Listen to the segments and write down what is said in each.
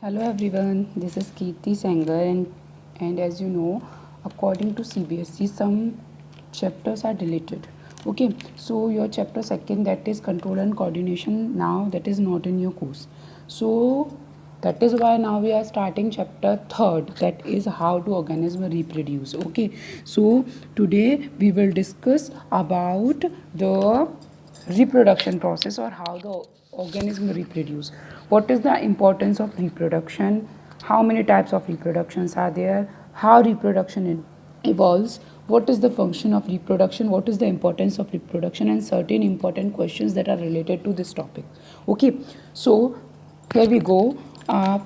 Hello everyone, this is Kirti Sanger and as you know, according to CBSE, some chapters are deleted. Okay, so your chapter second, that is control and coordination, now that is not in your course. So that is why now we are starting chapter third, that is how to organism reproduce. Okay, so today we will discuss about the reproduction process or how the organism reproduce. What is the importance of reproduction? How many types of reproductions are there? How reproduction evolves? What is the function of reproduction? What is the importance of reproduction? And certain important questions that are related to this topic. Okay, so here we go.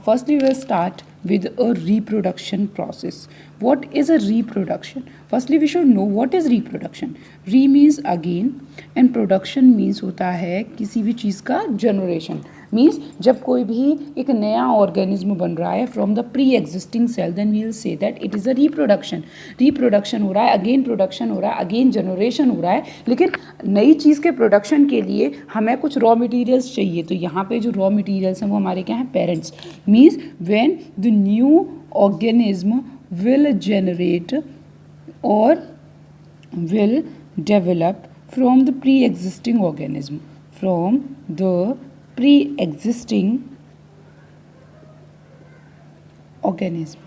First we will start with a reproduction process. What is a reproduction? Firstly we should know what is reproduction. Re means again and production means होता है किसी भी चीज़ का generation. Means जब कोई भी एक नया ऑर्गेनिज्म बन रहा है from the pre existing cell, then we will say that it is a reproduction. Reproduction हो रहा है, अगेन प्रोडक्शन हो रहा है, अगेन जनरेशन हो रहा है. लेकिन नई चीज़ के प्रोडक्शन के लिए हमें कुछ रॉ मटेरियल्स चाहिए. तो यहाँ पे जो रॉ मटेरियल्स हैं वो हमारे क्या हैं? Parents. Means when the new organism will generate और will develop from the pre-existing organism, from the pre-existing organism.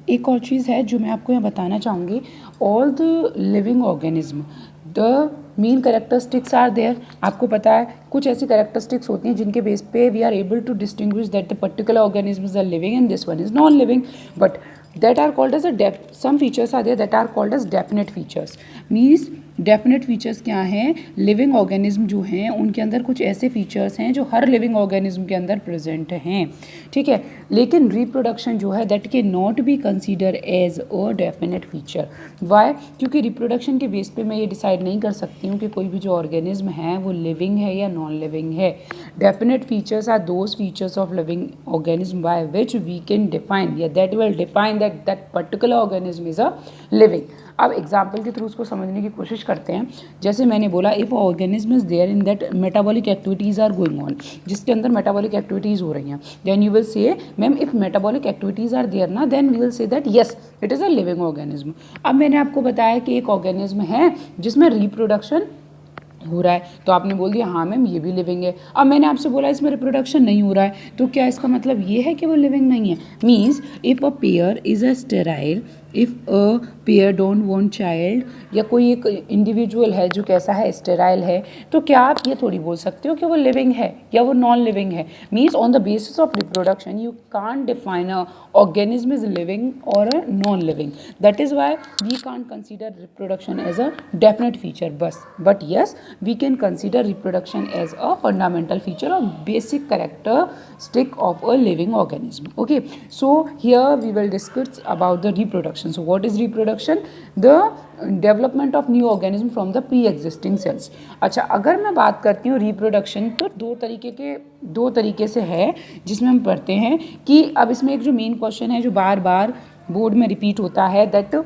एक और चीज़ है जो मैं आपको यहाँ बताना चाहूँगी. All the living organism, the main characteristics are there. आपको पता है कुछ ऐसी करेक्टरिस्टिक्स होती हैं जिनके बेस पे we are able to distinguish that the particular organism is living and this one is non living. But that are called as some features are there that are called as definite features. means definite features क्या हैं? Living organism जो हैं उनके अंदर कुछ ऐसे features हैं जो हर लिविंग ऑर्गेनिज्म के अंदर प्रेजेंट हैं. ठीक है, लेकिन रिप्रोडक्शन जो है that can not be consider as a definite feature. Why? क्योंकि रिप्रोडक्शन के बेस पे मैं ये डिसाइड नहीं कर सकती हूँ कि कोई भी जो ऑर्गेनिज्म है वो लिविंग है या नॉन लिविंग है. Definite features are those features of living organism by which we can define या that will define that particular organism is a living. अब एग्जाम्पल के थ्रू उसको समझने की कोशिश करते हैं. जैसे मैंने बोला, if organism is there in that metabolic activities are going on, जिसके अंदर मेटाबॉलिक एक्टिविटीज़ हो रही हैं, then you will say ma'am if metabolic activities are there ना, then we will say that yes it is a living organism. अब मैंने आपको बताया कि एक ऑर्गेनिज्म है जिसमें रिप्रोडक्शन हो रहा है, तो आपने बोल दिया हाँ मैम ये भी लिविंग है. अब मैंने आपसे बोला इसमें रिप्रोडक्शन नहीं हो रहा है, तो क्या इसका मतलब ये है कि वो लिविंग नहीं है? Means if a pair is a sterile, if a pair don't want child, या कोई एक इंडिविजुअल है जो कैसा है? स्टेराइल है, तो क्या आप ये थोड़ी बोल सकते हो कि वो लिविंग है या वो नॉन लिविंग है? Means on the basis of reproduction you can't define a organism is living और a non living. That is why we can't consider reproduction as a definite feature but yes we can consider reproduction as a fundamental feature or basic characteristic of a living organism. Okay, so here we will discuss about the reproduction. So what is reproduction? The development of new organism from the pre-existing cells. अच्छा, अगर मैं बात करती हूँ reproduction, तो दो तरीके से है जिसमें हम पढ़ते हैं कि अब इसमें एक जो मेन क्वेश्चन है जो बार बार बोर्ड में रिपीट होता है, that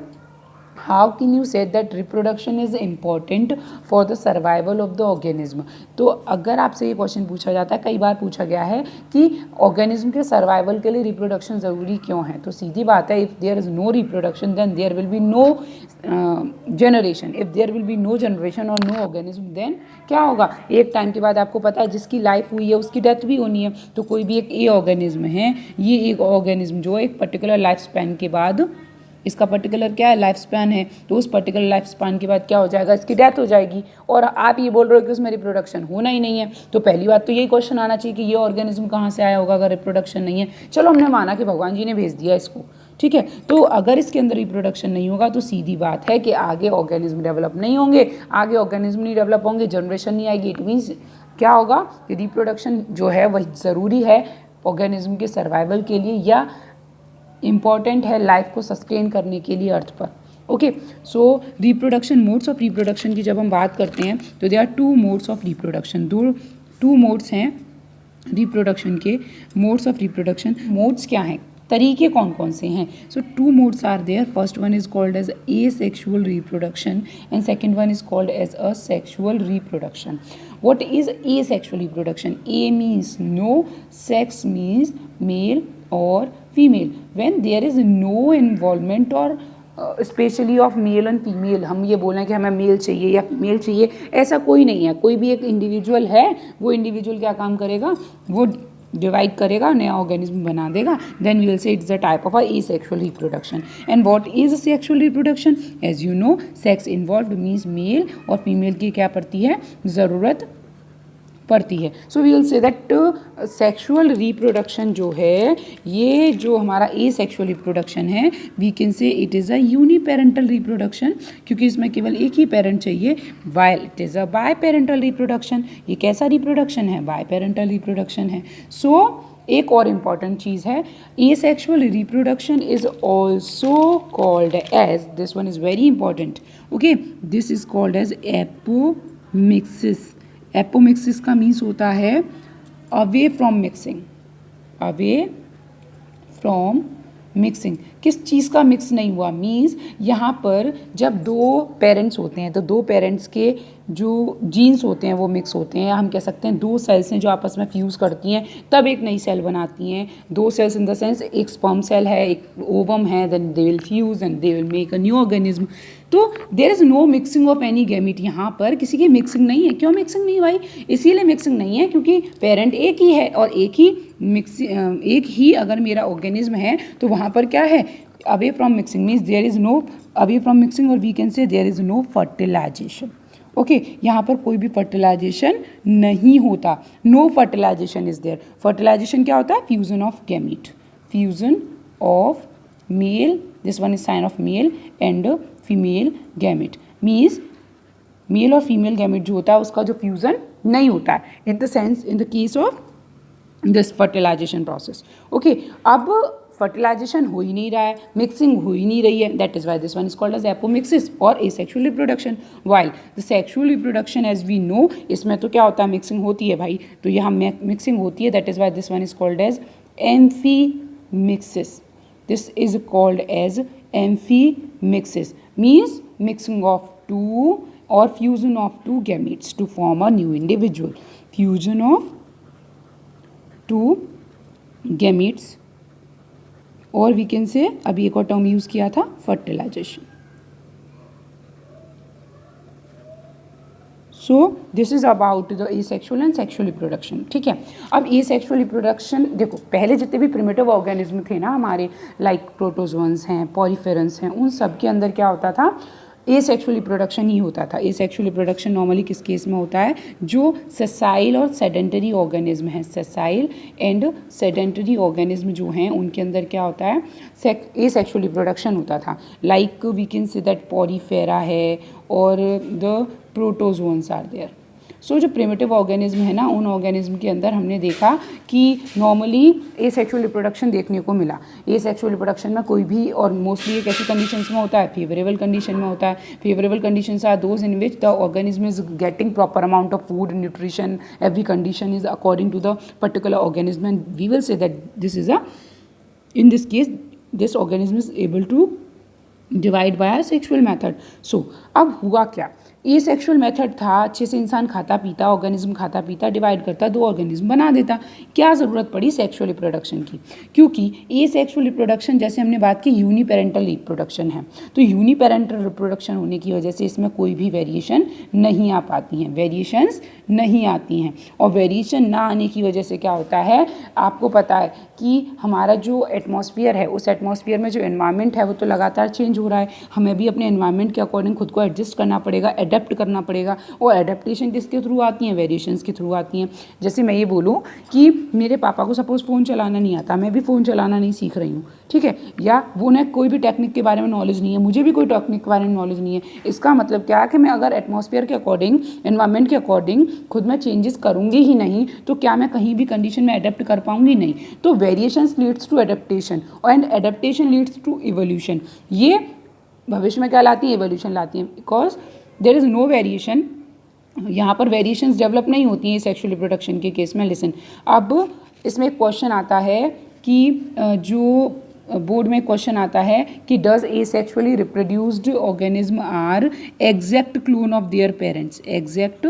how can you say that reproduction is important for the survival of the organism. तो अगर आपसे ये क्वेश्चन पूछा जाता है, कई बार पूछा गया है कि ऑर्गेनिज्म के सर्वाइवल के लिए रिप्रोडक्शन ज़रूरी क्यों है, तो सीधी बात है, if there is no reproduction then there will be no generation. If there will be no generation और नो ऑर्गेनिज्म, देन क्या होगा? एक टाइम के बाद आपको पता है जिसकी लाइफ हुई है उसकी डेथ भी होनी है. तो कोई भी एक ये ऑर्गेनिज्म है, ये एक ऑर्गेनिज्म जो एक पर्टिकुलर लाइफ स्पैन के बाद, इसका पर्टिकुलर क्या है? लाइफ स्पैन है, तो उस पर्टिकुलर लाइफ स्पैन के बाद क्या हो जाएगा? इसकी डेथ हो जाएगी. और आप ये बोल रहे हो कि उसमें रिप्रोडक्शन होना ही नहीं है, तो पहली बात तो यही क्वेश्चन आना चाहिए कि ये ऑर्गेनिज्म कहाँ से आया होगा अगर रिप्रोडक्शन नहीं है. चलो हमने माना कि भगवान जी ने भेज दिया इसको, ठीक है, तो अगर इसके अंदर रिप्रोडक्शन नहीं होगा तो सीधी बात है कि आगे ऑर्गेनिज्म डेवलप नहीं होंगे. आगे ऑर्गेनिज्म नहीं डेवलप होंगे, जनरेशन नहीं आएगी. इट मीन्स क्या होगा? रिप्रोडक्शन जो है वह ज़रूरी है ऑर्गेनिज्म के सर्वाइवल के लिए या इम्पॉर्टेंट है लाइफ को सस्टेन करने के लिए अर्थ पर. Okay, so reproduction, modes of reproduction की जब हम बात करते हैं तो they are two modes of reproduction. Two modes हैं रिप्रोडक्शन के. मोड्स ऑफ रिप्रोडक्शन, मोड्स क्या हैं? तरीके कौन कौन से हैं? So 2 modes are there. First one is called as asexual reproduction and second one is called as a sexual reproduction. What is asexual reproduction? A means no, sex means male or female. When there is no involvement or specially of male and female, हम ये बोल रहे हैं कि हमें mail चाहिए या female चाहिए, ऐसा कोई नहीं है. कोई भी एक इंडिविजुअल है, वो इंडिविजुअल क्या काम करेगा, वो डिवाइड करेगा, नया ऑर्गेनिज्म बना देगा. Then we will say it's the type of a asexual reproduction. And what is sexual reproduction? As you know, sex involved means male और फीमेल की क्या पड़ती है, ज़रूरत पड़ती है. So we will say that sexual reproduction जो है, ये जो हमारा एसेक्सुअल रिप्रोडक्शन है, we can say it is a uniparental reproduction, क्योंकि इसमें केवल एक ही पेरेंट चाहिए. While it is a biparental reproduction. ये कैसा रिप्रोडक्शन है? बाय पेरेंटल रिप्रोडक्शन है. सो एक और इम्पॉर्टेंट चीज़ है, asexual reproduction is also called as, this one is very important, okay, this is called as apomixis. Apomixis का मीन्स होता है away from mixing. Away from mixing. किस चीज़ का मिक्स नहीं हुआ? मीन्स यहाँ पर जब दो पेरेंट्स होते हैं तो दो पेरेंट्स के जो जीन्स होते हैं वो मिक्स होते हैं. हम कह सकते हैं दो सेल्स हैं जो आपस में फ्यूज़ करती हैं तब एक नई सेल बनाती हैं. दो सेल्स इन द सेंस, एक स्पर्म सेल है, एक ओवम है, then they will fuse and they will make a new organism. तो there is no mixing of any gamete. यहाँ पर किसी की मिक्सिंग नहीं है. क्यों मिक्सिंग नहीं भाई? इसीलिए मिक्सिंग नहीं है क्योंकि पेरेंट एक ही है और एक ही अगर मेरा ऑर्गेनिज्म है तो वहाँ पर क्या है, away from mixing means there is no away from mixing, और we can say there is no fertilization. Okay, यहाँ पर कोई भी फर्टिलाइजेशन नहीं होता. No fertilization is there. Fertilization क्या होता है? Fusion of gamete. Fusion of male, this one is sign of male and female gamete. Means male और फीमेल गैमेट जो होता है उसका जो फ्यूजन नहीं होता है in the sense, in the case of this fertilisation process. Okay, अब फर्टिलाइजेशन हो ही नहीं रहा है, मिक्सिंग हो ही नहीं रही है, that is why this one is called as apomixis और asexual reproduction. While the sexual reproduction as we know, इसमें तो क्या होता है, मिक्सिंग होती है भाई. तो यहाँ मिक्सिंग होती है, that is why this one is called as amphimixis. This is called as amphimixis, means mixing of two or fusion of two gametes to form a new individual. Fusion of two gametes, और we can say अभी एक और term use किया था, fertilization. So this is about the asexual and sexual reproduction. ठीक है, अब asexual reproduction देखो, पहले जितने भी प्रिमिटिव ऑर्गेनिज्म थे ना हमारे, लाइक प्रोटोजोन्स हैं, पॉलीफेरन्स हैं, उन सब के अंदर क्या होता था, एसेक्सुअल रिप्रोडक्शन ही होता था. एसेक्सुअल रिप्रोडक्शन नॉर्मली किस केस में होता है, जो सेसाइल और सेडेंटरी ऑर्गेनिज्म है. सेसाइल एंड सेडेंटरी ऑर्गेनिज्म जो हैं उनके अंदर क्या होता है, एसेक्सुअल रिप्रोडक्शन होता था. Like we can say that porifera है और the protozoans are there. So जो प्रिमिटिव ऑर्गेनिज्म है ना, उन ऑर्गेनिज्म के अंदर हमने देखा कि नॉर्मली एसेक्सुअल रिप्रोडक्शन देखने को मिला. एसेक्सुअल रिप्रोडक्शन में कोई भी, और मोस्टली एक ऐसी कंडीशंस में होता है, फेवरेबल कंडीशन में होता है. Favourable conditions are those in which the organism is getting proper amount of food, nutrition, every condition is according to the particular organism, and we will say that this is in this case this organism is able to divide by a sexual method. So अब हुआ क्या, ये sexual method था, अच्छे से इंसान खाता पीता, ऑर्गेनिज्म खाता पीता, डिवाइड करता, दो ऑर्गेनिज्म बना देता. क्या ज़रूरत पड़ी सेक्सुअल रिप्रोडक्शन की? क्योंकि ये सेक्सुअल रिप्रोडक्शन, जैसे हमने बात की, यूनिपेरेंटल रिप्रोडक्शन है. तो यूनिपेरेंटल रिप्रोडक्शन होने की वजह से इसमें कोई भी वेरिएशन नहीं आ पाती हैं, वेरिएशंस नहीं आती हैं. और वेरिएशन ना आने की वजह से क्या होता है, आपको पता है कि हमारा जो एटमॉस्फेयर है, उस एटमॉस्फेयर में जो एनवायरनमेंट है वो तो लगातार चेंज हो रहा है. हमें भी अपने एनवायरनमेंट के अकॉर्डिंग खुद को एडजस्ट करना पड़ेगा, अडेप्ट करना पड़ेगा. और एडेप्टेशन किसके थ्रू आती हैं, वेरिएशंस के थ्रू आती हैं. जैसे मैं ये बोलूँ कि मेरे पापा को सपोज़ फ़ोन चलाना नहीं आता, मैं भी फ़ोन चलाना नहीं सीख रही हूँ, ठीक है, या वो ने कोई भी टेक्निक के बारे में नॉलेज नहीं है, मुझे भी कोई टेक्निक के बारे में नॉलेज नहीं है. इसका मतलब क्या है कि मैं अगर एटमॉस्फेयर के अकॉर्डिंग, एनवायरनमेंट के अकॉर्डिंग खुद में चेंजेस करूँगी ही नहीं, तो क्या मैं कहीं भी कंडीशन में अडेप्ट कर पाऊँगी? नहीं. तो variations leads to adaptation and adaptation leads to evolution. ये भविष्य में क्या लाती है, इवोल्यूशन लाती है. Because there is no variation, यहाँ पर वेरिएशंस डेवलप नहीं होती हैं सेक्सुअल रिप्रोडक्शन के केस में. लिसन, अब इसमें एक क्वेश्चन आता है कि जो बोर्ड में क्वेश्चन आता है कि does asexually reproduced organism are exact clone of their parents, exact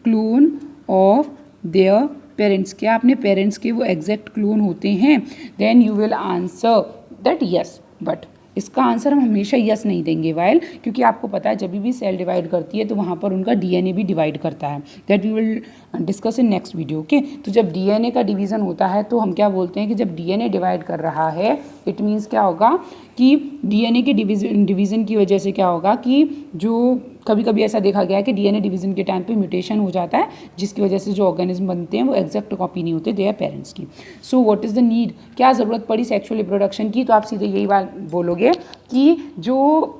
clone of their parents, क्या अपने पेरेंट्स के वो एग्जैक्ट क्लोन होते हैं, then you will answer that yes. But इसका आंसर हम हमेशा यस नहीं देंगे, वाइल क्योंकि आपको पता है जब भी सेल डिवाइड करती है तो वहाँ पर उनका डीएनए भी डिवाइड करता है, that we will discuss in next video. Okay, तो जब डीएनए का डिवीज़न होता है तो हम क्या बोलते हैं कि जब डीएनए डिवाइड कर रहा है इट मीन्स क्या होगा कि डीएनए के डिवीज़न की वजह से क्या होगा कि जो कभी कभी ऐसा देखा गया है कि डीएनए डिवीज़न के टाइम पे म्यूटेशन हो जाता है जिसकी वजह से जो ऑर्गेनिज्म बनते हैं वो एग्जैक्ट कॉपी नहीं होते देयर पेरेंट्स की। So what is the need, क्या ज़रूरत पड़ी सेक्सुअल रिप्रोडक्शन की, तो आप सीधे यही बात बोलोगे कि जो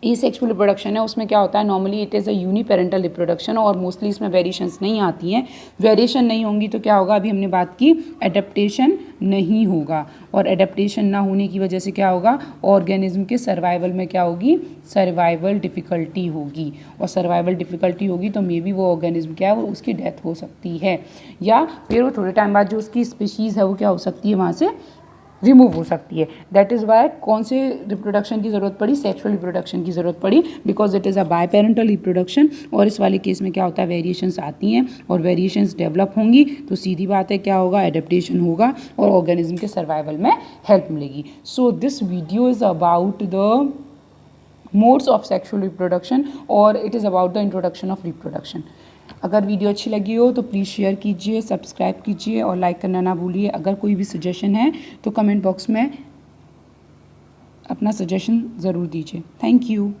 एसेक्सुअल रिप्रोडक्शन है उसमें क्या होता है, normally it is a uniparental reproduction और मोस्टली इसमें वेरिएशंस नहीं आती हैं। वेरिएशन नहीं होंगी तो क्या होगा, अभी हमने बात की एडेप्टेशन नहीं होगा, और एडेप्टेशन ना होने की वजह से क्या होगा, ऑर्गेनिज्म के सर्वाइवल में क्या होगी, सर्वाइवल डिफ़िकल्टी होगी, और सर्वाइवल डिफ़िकल्टी होगी तो मे बी वो ऑर्गेनिज्म क्या है वो उसकी डेथ हो सकती है, या फिर वो थोड़े टाइम बाद जो उसकी स्पीशीज़ है वो क्या हो सकती है वहाँ से रिमूव हो सकती है। दैट इज़ वाई कौन से रिप्रोडक्शन की ज़रूरत पड़ी, सेक्सुअल रिप्रोडक्शन की ज़रूरत पड़ी, because it is a biparental reproduction. और इस वाले केस में क्या होता है, वेरिएशंस आती हैं और वेरिएशंस डेवलप होंगी तो सीधी बात है क्या होगा, एडेप्टेशन होगा और ऑर्गेनिज्म के सर्वाइवल में हेल्प मिलेगी। So this video is about the modes of sexual reproduction और it is about the introduction of reproduction. अगर वीडियो अच्छी लगी हो तो प्लीज़ शेयर कीजिए, सब्सक्राइब कीजिए और लाइक करना ना भूलिए। अगर कोई भी सजेशन है तो कमेंट बॉक्स में अपना सजेशन ज़रूर दीजिए। Thank you.